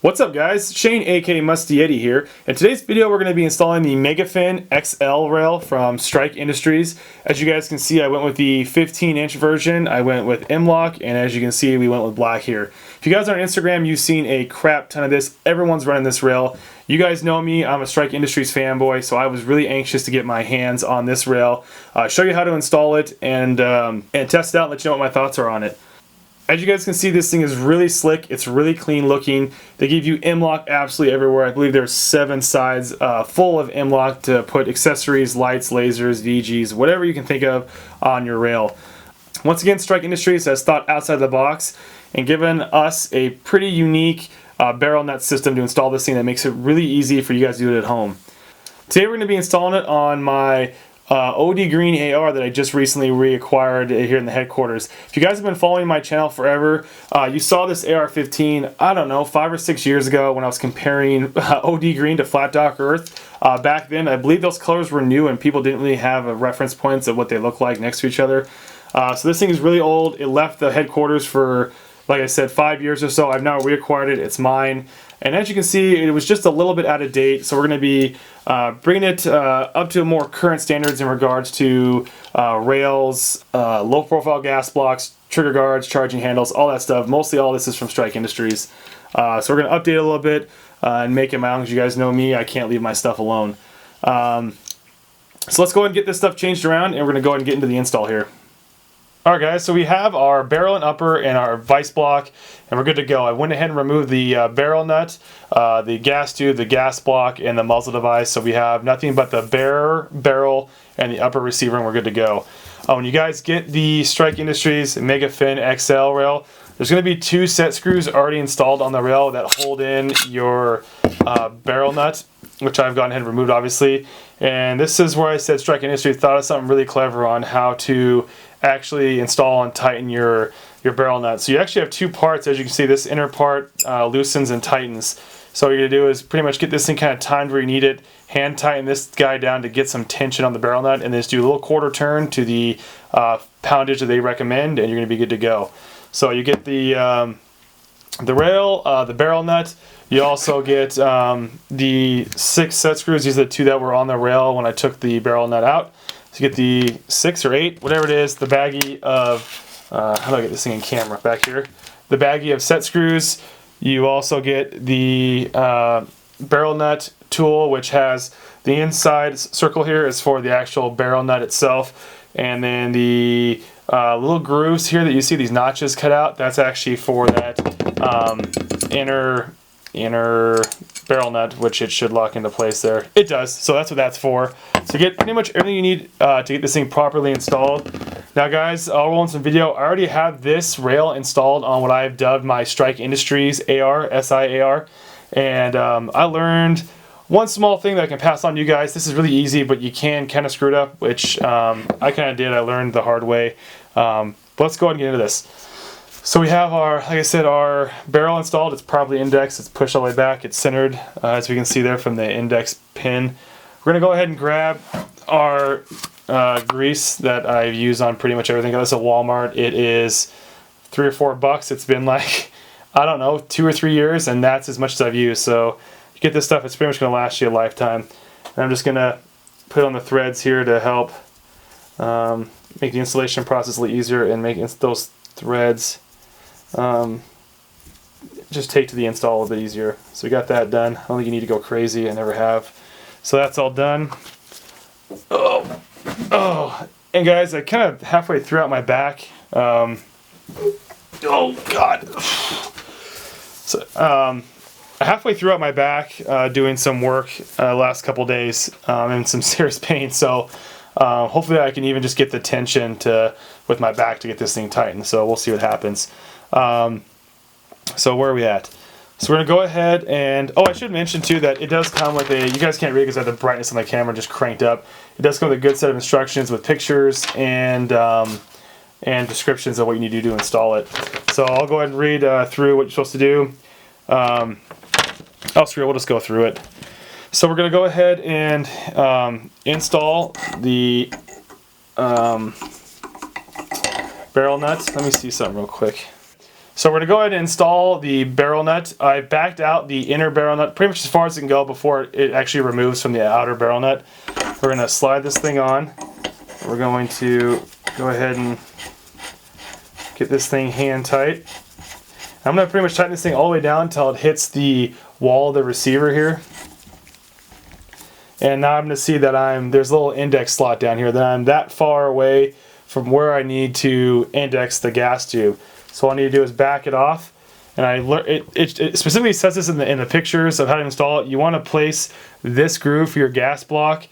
What's up guys, Shane aka Musty Yeti here. In today's video we're going to be installing the MegaFin XL rail from Strike Industries. As you guys can see, I went with the 15-inch version, I went with m-lok, and as you can see we went with black here. If you guys are on Instagram, you've seen a crap ton of this. Everyone's running this rail. You guys know me, I'm a Strike Industries fanboy, so I was really anxious to get my hands on this rail, show you how to install it, and test it out and let you know what my thoughts are on it. As you guys can see, this thing is really slick. It's really clean looking. They give you m-lok absolutely everywhere. I believe there's 7 sides full of m-lok to put accessories, lights, lasers, VGs, whatever you can think of on your rail. Once again, Strike Industries has thought outside the box and given us a pretty unique barrel nut system to install this thing that makes it really easy for you guys to do it at home. Today we're going to be installing it on my OD Green AR that I just recently reacquired here in the headquarters. If you guys have been following my channel forever, you saw this AR-15, I don't know, 5 or 6 years ago when I was comparing OD Green to Flat Dock Earth. Back then, I believe those colors were new and people didn't really have a reference points of what they look like next to each other. So this thing is really old. It left the headquarters for, like I said, 5 years or so. I've now reacquired it. It's mine. And as you can see, it was just a little bit out of date, so we're going to be bringing it up to more current standards in regards to rails, low profile gas blocks, trigger guards, charging handles, all that stuff. Mostly all this is from Strike Industries. So we're going to update it a little bit and make it my own, because you guys know me, I can't leave my stuff alone. So let's go ahead and get this stuff changed around, and we're going to go ahead and get into the install here. Alright guys, so we have our barrel and upper and our vise block, and we're good to go. I went ahead and removed the barrel nut, the gas tube, the gas block, and the muzzle device, so we have nothing but the barrel, and the upper receiver, and we're good to go. When you guys get the Strike Industries MegaFin XL rail, there's going to be 2 set screws already installed on the rail that hold in your barrel nut, which I've gone ahead and removed obviously. And this is where I said Strike Industries thought of something really clever on how to actually install and tighten your barrel nut. So you actually have 2 parts. As you can see, this inner part loosens and tightens. So what you're going to do is pretty much get this thing kind of timed where you need it, hand tighten this guy down to get some tension on the barrel nut, and then just do a little quarter turn to the poundage that they recommend, and you're going to be good to go. So you get the rail, the barrel nut. You also get the 6 set screws. These are the 2 that were on the rail when I took the barrel nut out. So you get the 6 or 8, whatever it is, the baggie of, how do I get this thing in camera back here? The baggie of set screws. You also get the barrel nut tool, which has the inside circle here is for the actual barrel nut itself. And then the little grooves here that you see, these notches cut out, that's actually for that inner barrel nut, which it should lock into place there. It does, so that's what that's for. So you get pretty much everything you need to get this thing properly installed. Now guys, I'll roll in some video. I already have this rail installed on what I've dubbed my Strike Industries AR, SI-AR, and I learned one small thing that I can pass on to you guys. This is really easy, but you can kind of screw it up, which I kind of did. I learned the hard way. But let's go ahead and get into this. So we have our, like I said, our barrel installed. It's properly indexed. It's pushed all the way back. It's centered, as we can see there from the index pin. We're going to go ahead and grab our grease that I've used on pretty much everything. This is a Walmart. It is $3 or $4. It's been like, I don't know, 2 or 3 years, and that's as much as I've used. So you get this stuff, it's pretty much going to last you a lifetime. And I'm just going to put on the threads here to help make the installation process a little easier and make those threads just take to the install a little bit easier. So we got that done. I don't think you need to go crazy. I never have. So that's all done. Oh, and guys, I kind of halfway throughout my back. Oh God. So halfway throughout my back, doing some work last couple days, in some serious pain. So hopefully I can even just get the tension with my back to get this thing tightened. So we'll see what happens. So where are we at? So we're going to go ahead and, oh, I should mention too that it does come with a, you guys can't read because I have the brightness on the camera just cranked up. It does come with a good set of instructions with pictures and descriptions of what you need to do to install it. So I'll go ahead and read through what you're supposed to do. Oh, screw it, we'll just go through it. So we're going to go ahead and install the barrel nuts. Let me see something real quick. So we're going to go ahead and install the barrel nut. I backed out the inner barrel nut pretty much as far as it can go before it actually removes from the outer barrel nut. We're going to slide this thing on. We're going to go ahead and get this thing hand tight. I'm going to pretty much tighten this thing all the way down until it hits the wall of the receiver here. And now I'm going to see that there's a little index slot down here, that I'm that far away from where I need to index the gas tube. So all I need to do is back it off. And it specifically says this in the pictures of how to install it. You want to place this groove for your gas block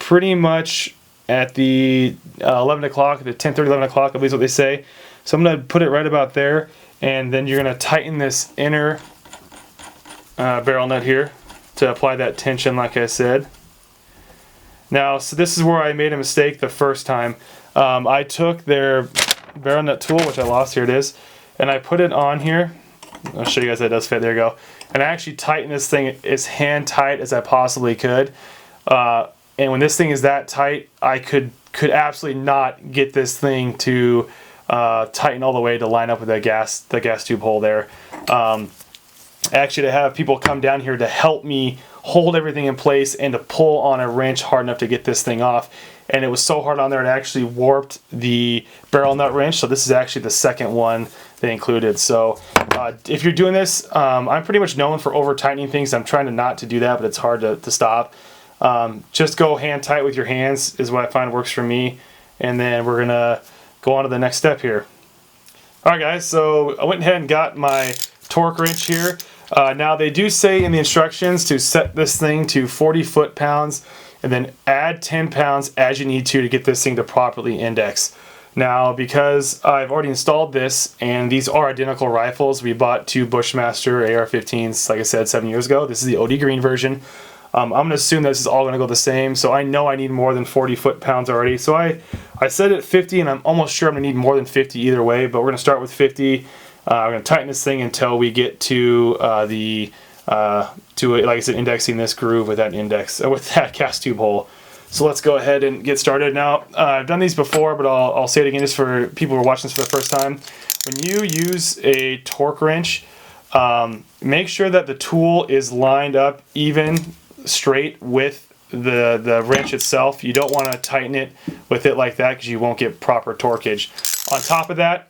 pretty much at the 11 o'clock, the 10:30, 11 o'clock, I believe is what they say. So I'm going to put it right about there. And then you're going to tighten this inner barrel nut here to apply that tension like I said. Now, so this is where I made a mistake the first time. I took their barrel nut tool, which I lost, here it is, and I put it on here. I'll show you guys that it does fit, there you go. And I actually tightened this thing as hand tight as I possibly could. And when this thing is that tight, I could absolutely not get this thing to tighten all the way to line up with the gas tube hole there. Actually, to have people come down here to help me hold everything in place and to pull on a wrench hard enough to get this thing off. And it was so hard on there, it actually warped the barrel nut wrench. So this is actually the second one they included. So if you're doing this, I'm pretty much known for over tightening things. I'm trying to not to do that, but it's hard to stop. Just go hand tight with your hands is what I find works for me. And then we're gonna go on to the next step here. All right, guys, so I went ahead and got my torque wrench here. Now they do say in the instructions to set this thing to 40 foot-pounds and then add 10 pounds as you need to get this thing to properly index. Now, because I've already installed this and these are identical rifles, we bought two Bushmaster AR-15s, like I said, 7 years ago. This is the OD Green version. I'm going to assume this is all going to go the same, so I know I need more than 40 foot-pounds already. So I set it at 50, and I'm almost sure I'm going to need more than 50 either way, but we're going to start with 50. We're going to tighten this thing until we get to like I said, indexing this groove with that gas tube hole. So let's go ahead and get started. Now, I've done these before, but I'll say it again just for people who are watching this for the first time. When you use a torque wrench, make sure that the tool is lined up even straight with the wrench itself. You don't want to tighten it with it like that because you won't get proper torquage. On top of that,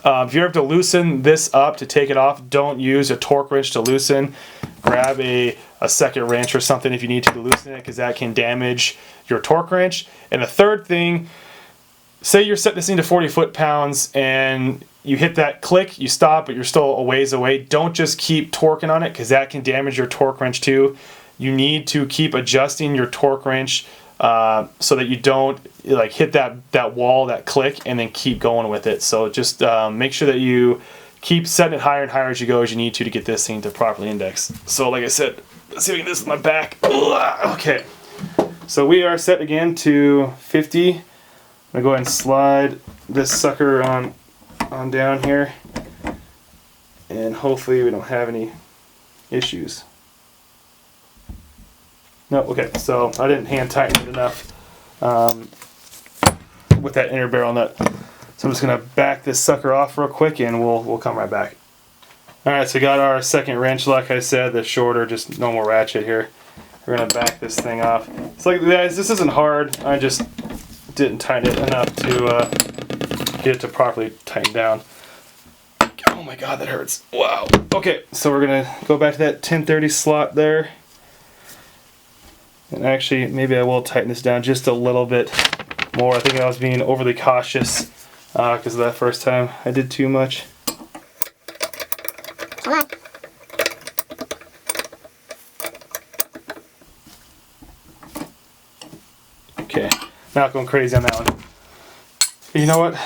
if you have to loosen this up to take it off, don't use a torque wrench to loosen. Grab a second wrench or something if you need to loosen it, because that can damage your torque wrench. And the third thing, say you're setting this thing to 40 foot-pounds and you hit that click, you stop, but you're still a ways away. Don't just keep torquing on it, because that can damage your torque wrench too. You need to keep adjusting your torque wrench so that you don't like hit that wall, that click, and then keep going with it. So just make sure that you keep setting it higher and higher as you go as you need to get this thing to properly index. So like I said, let's see if we can do this with my back. Okay, so we are set again to 50. I'm gonna go ahead and slide this sucker on down here, and hopefully we don't have any issues. No, okay, so I didn't hand tighten it enough with that inner barrel nut. So I'm just gonna back this sucker off real quick and we'll come right back. Alright, so we got our second wrench, like I said, the shorter, just normal ratchet here. We're gonna back this thing off. It's like, guys, this isn't hard. I just didn't tighten it enough to get it to properly tighten down. Oh my god, that hurts. Wow. Okay, so we're gonna go back to that 1030 slot there. And actually, maybe I will tighten this down just a little bit more. I think I was being overly cautious because of that first time I did too much. Okay, not going crazy on that one. You know what?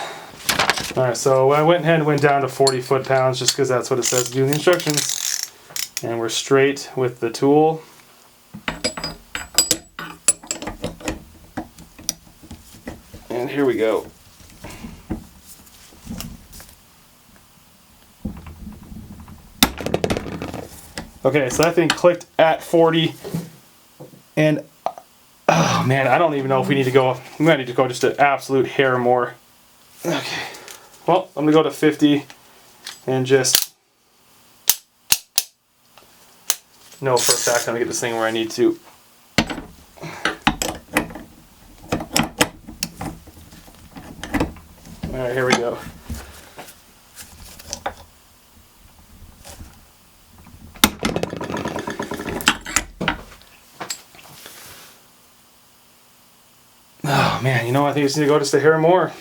Alright, so I went ahead and went down to 40 foot-pounds just because that's what it says to do in the instructions. And we're straight with the tool. And here we go. Okay, so that thing clicked at 40, and oh man, I don't even know if we need to go. We might need to go just an absolute hair more. Okay, well, I'm gonna go to 50, and just know for a fact I'm gonna get this thing where I need to. All right, here we go. Oh man, you know what? I think I just need to go just a hair more.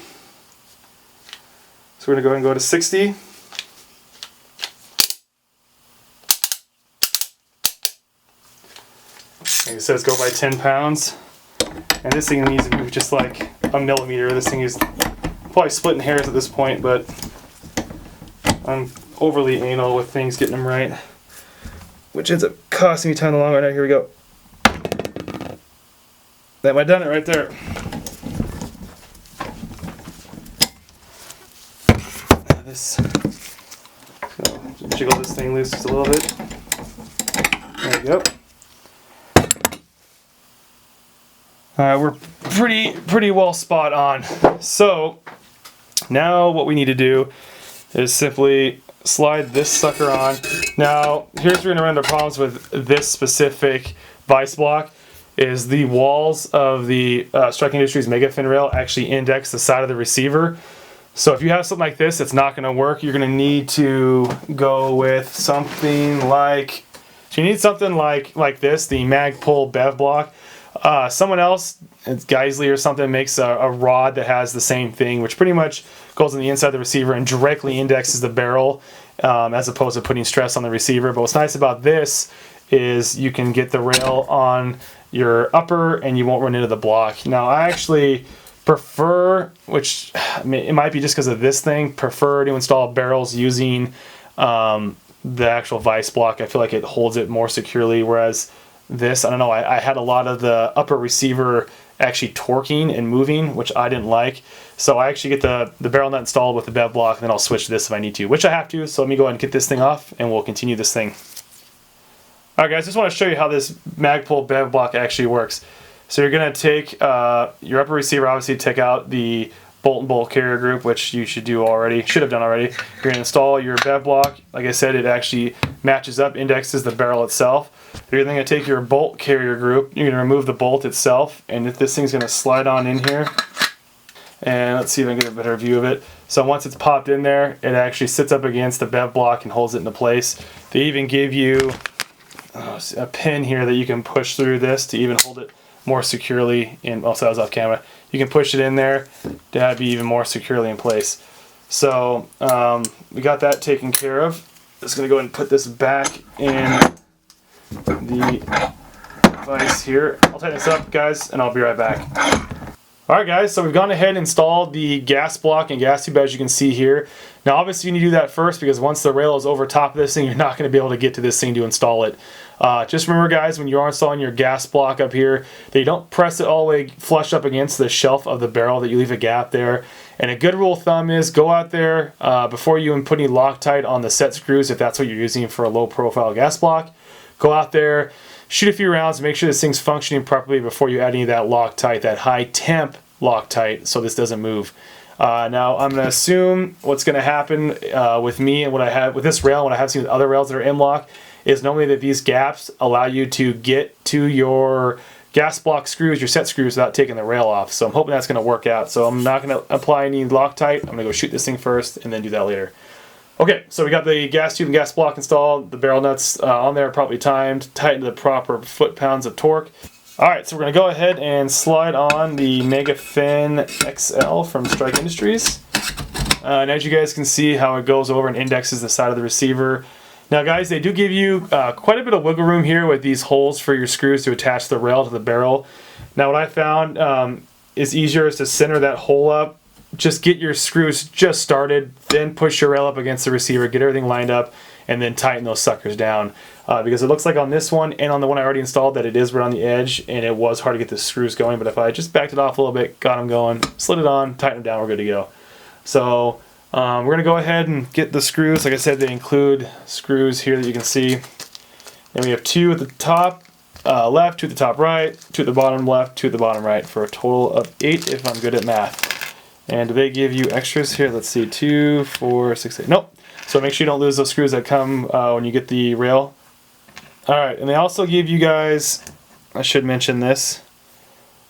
So we're gonna go ahead and go to 60. Like it says, go by 10 pounds. And this thing needs to move just like a millimeter. This thing is probably splitting hairs at this point, but I'm overly anal with things getting them right, which ends up costing me time in the long run. All right, here we go. That might have done it right there. This, so jiggle this thing loose just a little bit. There we go. Alright, we're pretty well spot on. So now what we need to do is simply slide this sucker on. Now here's where we're going to run into problems with this specific vise block. Is the walls of the Strike Industries MegaFin rail actually index the side of the receiver. So if you have something like this, it's not going to work. You're going to need to go with something like, so you need something like this, the Magpul Bev block. Someone else, it's Geisley or something, makes a rod that has the same thing, which pretty much goes on the inside of the receiver and directly indexes the barrel, as opposed to putting stress on the receiver. But what's nice about this is you can get the rail on your upper and you won't run into the block. Now I actually prefer, which I mean, it might be just because of this thing, prefer to install barrels using the actual vise block. I feel like it holds it more securely, whereas this, I don't know, I had a lot of the upper receiver actually torquing and moving, which I didn't like. So I actually get the barrel nut installed with the bev block, and then I'll switch to this if I need to, which I have to. So let me go ahead and get this thing off and we'll continue this thing. Alright guys, just want to show you how this Magpul Bev block actually works. So you're going to take your upper receiver, obviously take out the bolt and bolt carrier group, which you should have done already. You're going to install your bev block. Like I said, it actually matches up, indexes the barrel itself. You're then going to take your bolt carrier group, you're going to remove the bolt itself, and this thing's going to slide on in here. And let's see if I can get a better view of it. So once it's popped in there, it actually sits up against the bev block and holds it into place. They even give you a pin here that you can push through this to even hold it more securely in. Also, I was off camera. You can push it in there to have it be even more securely in place. So we got that taken care of. Just gonna go ahead and put this back in the vise here. I'll tighten this up, guys, and I'll be right back. Alright guys, so we've gone ahead and installed the gas block and gas tube, as you can see here. Now obviously you need to do that first, because once the rail is over top of this thing, you're not going to be able to get to this thing to install it. Just remember guys, when you are installing your gas block up here, that you don't press it all the way flush up against the shelf of the barrel, that you leave a gap there. And a good rule of thumb is go out there before you put any Loctite on the set screws, if that's what you're using for a low profile gas block. Go out there, shoot a few rounds, make sure this thing's functioning properly before you add any of that Loctite, that high temp Loctite, so this doesn't move. Now I'm going to assume what's going to happen with me and what I have with this rail, and what I have seen with other rails that are m-lok, is normally that these gaps allow you to get to your gas block screws, your set screws, without taking the rail off. So I'm hoping that's going to work out. So I'm not going to apply any Loctite. I'm going to go shoot this thing first and then do that later. Okay, so we got the gas tube and gas block installed, the barrel nuts on there, properly timed, tightened to the proper foot-pounds of torque. Alright, so we're going to go ahead and slide on the MegaFin XL from Strike Industries. And as you guys can see how it goes over and indexes the side of the receiver. Now guys, they do give you quite a bit of wiggle room here with these holes for your screws to attach the rail to the barrel. Now what I found is easier is to center that hole up. Just get your screws just started, then push your rail up against the receiver, get everything lined up, and then tighten those suckers down. Because it looks like on this one and on the one I already installed that it is right on the edge, and it was hard to get the screws going, but if I just backed it off a little bit, got them going, slid it on, tightened them down, we're good to go. So we're going to go ahead and get the screws. Like I said, they include screws here that you can see. And we have 2 at the top left, 2 at the top right, 2 at the bottom left, 2 at the bottom right, for a total of 8 if I'm good at math. And do they give you extras here? Let's see, 2, 4, 6, 8. Nope. So make sure you don't lose those screws that come when you get the rail. Alright, and they also give you guys, I should mention this,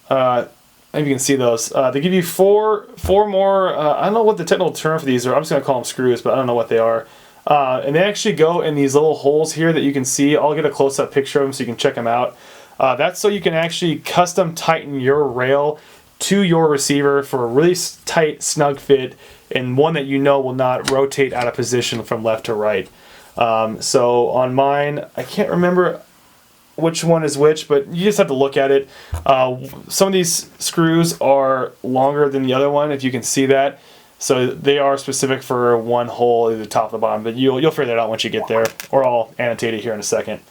maybe you can see those. They give you four more, I don't know what the technical term for these are, I'm just going to call them screws, but I don't know what they are. And they actually go in these little holes here that you can see. I'll get a close-up picture of them so you can check them out. That's so you can actually custom tighten your rail to your receiver for a really tight, snug fit, and one that you know will not rotate out of position from left to right. So on mine, I can't remember which one is which, but you just have to look at it. Some of these screws are longer than the other one, if you can see that. So they are specific for one hole, either the top or the bottom, but you'll figure that out once you get there, or I'll annotate it here in a second.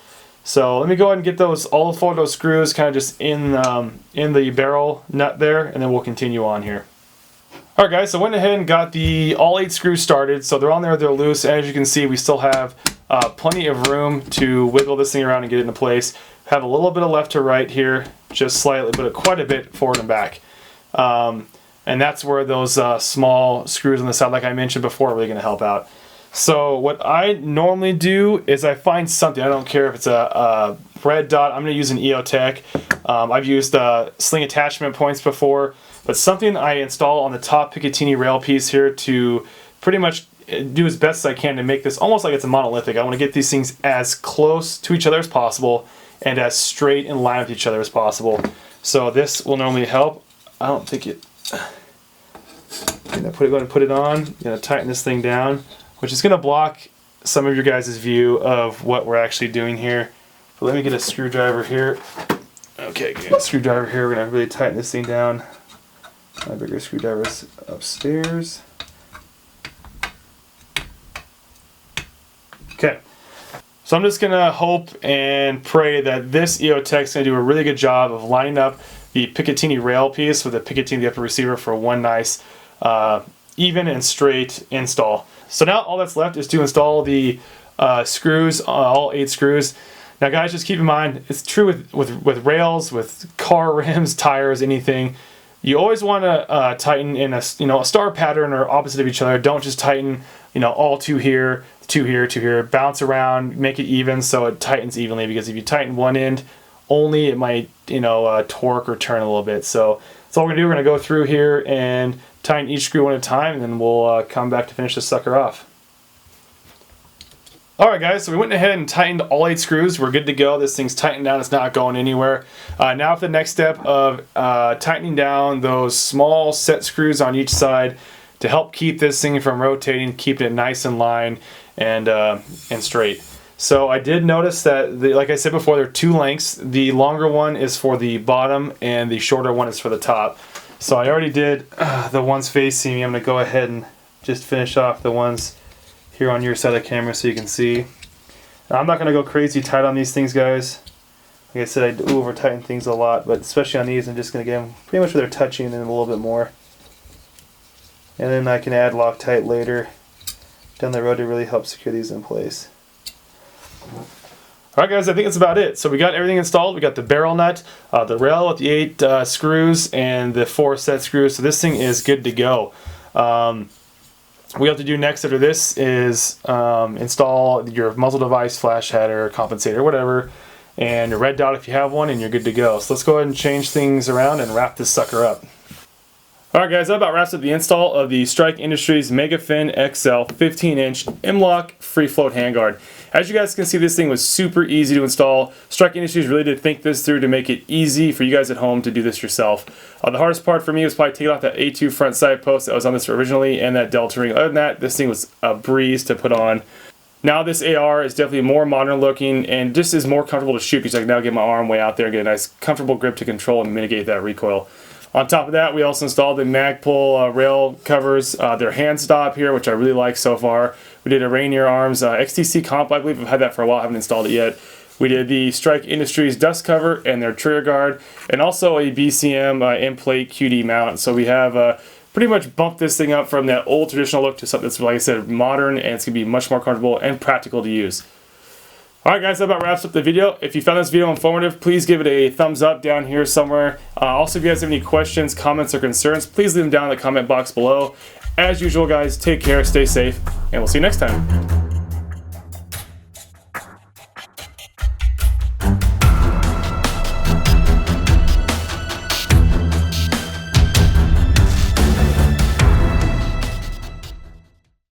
So let me go ahead and get all four of those screws kind of just in the barrel nut there, and then we'll continue on here. Alright guys, so I went ahead and got all 8 screws started. So they're on there, they're loose. As you can see, we still have plenty of room to wiggle this thing around and get it into place. Have a little bit of left to right here, just slightly, but quite a bit forward and back. And that's where those small screws on the side, like I mentioned before, are really going to help out. So what I normally do is I find something, I don't care if it's a red dot, I'm going to use an EOTech. I've used sling attachment points before, but something I install on the top Picatinny rail piece here to pretty much do as best as I can to make this almost like it's a monolithic. I want to get these things as close to each other as possible and as straight in line with each other as possible. So this will normally help. I don't think it... I'm going to put it on, I'm going to tighten this thing down, which is going to block some of your guys' view of what we're actually doing here. But let me get a screwdriver here. Okay, get a screwdriver here. We're going to really tighten this thing down. My bigger screwdriver's upstairs. Okay. So I'm just going to hope and pray that this EOTech is going to do a really good job of lining up the Picatinny rail piece with the Picatinny the upper receiver for one nice even and straight install. So now all that's left is to install the screws, all 8 screws. Now guys, just keep in mind, it's true with rails, with car rims, tires, anything. You always want to tighten in a star pattern or opposite of each other. Don't just tighten all 2 here, 2 here, 2 here. Bounce around, make it even so it tightens evenly, because if you tighten one end only, it might torque or turn a little bit. So that's all we're going to do. We're going to go through here and tighten each screw one at a time, and then we'll come back to finish this sucker off. Alright guys, so we went ahead and tightened all 8 screws. We're good to go. This thing's tightened down. It's not going anywhere. Now for the next step of tightening down those small set screws on each side to help keep this thing from rotating, keep it nice in line and straight. So I did notice that, like I said before, there are 2 lengths. The longer one is for the bottom and the shorter one is for the top. So I already did the ones facing me. I'm going to go ahead and just finish off the ones here on your side of the camera so you can see. Now, I'm not going to go crazy tight on these things, guys. Like I said, I do over tighten things a lot, but especially on these, I'm just going to get them pretty much where they're touching and then a little bit more. And then I can add Loctite later down the road to really help secure these in place. Alright guys, I think that's about it. So we got everything installed. We got the barrel nut, the rail with the 8 screws, and the 4 set screws. So this thing is good to go. What we have to do next after this is install your muzzle device, flash header, compensator, whatever, and a red dot if you have one, and you're good to go. So let's go ahead and change things around and wrap this sucker up. Alright guys, that about wraps up the install of the Strike Industries MegaFin XL 15-inch m-lok free float handguard. As you guys can see, this thing was super easy to install. Strike Industries really did think this through to make it easy for you guys at home to do this yourself. The hardest part for me was probably taking off that A2 front side post that was on this originally and that delta ring. Other than that, this thing was a breeze to put on. Now this AR is definitely more modern looking and just is more comfortable to shoot because I can now get my arm way out there and get a nice comfortable grip to control and mitigate that recoil. On top of that, we also installed the Magpul rail covers, their hand stop here, which I really like so far. We did a Rainier Arms XTC comp, I believe. I've had that for a while, I haven't installed it yet. We did the Strike Industries dust cover and their trigger guard, and also a BCM in-plate QD mount. So we have pretty much bumped this thing up from that old traditional look to something that's, like I said, modern, and it's going to be much more comfortable and practical to use. Alright guys, that about wraps up the video. If you found this video informative, please give it a thumbs up down here somewhere. Also, if you guys have any questions, comments, or concerns, please leave them down in the comment box below. As usual, guys, take care, stay safe, and we'll see you next time.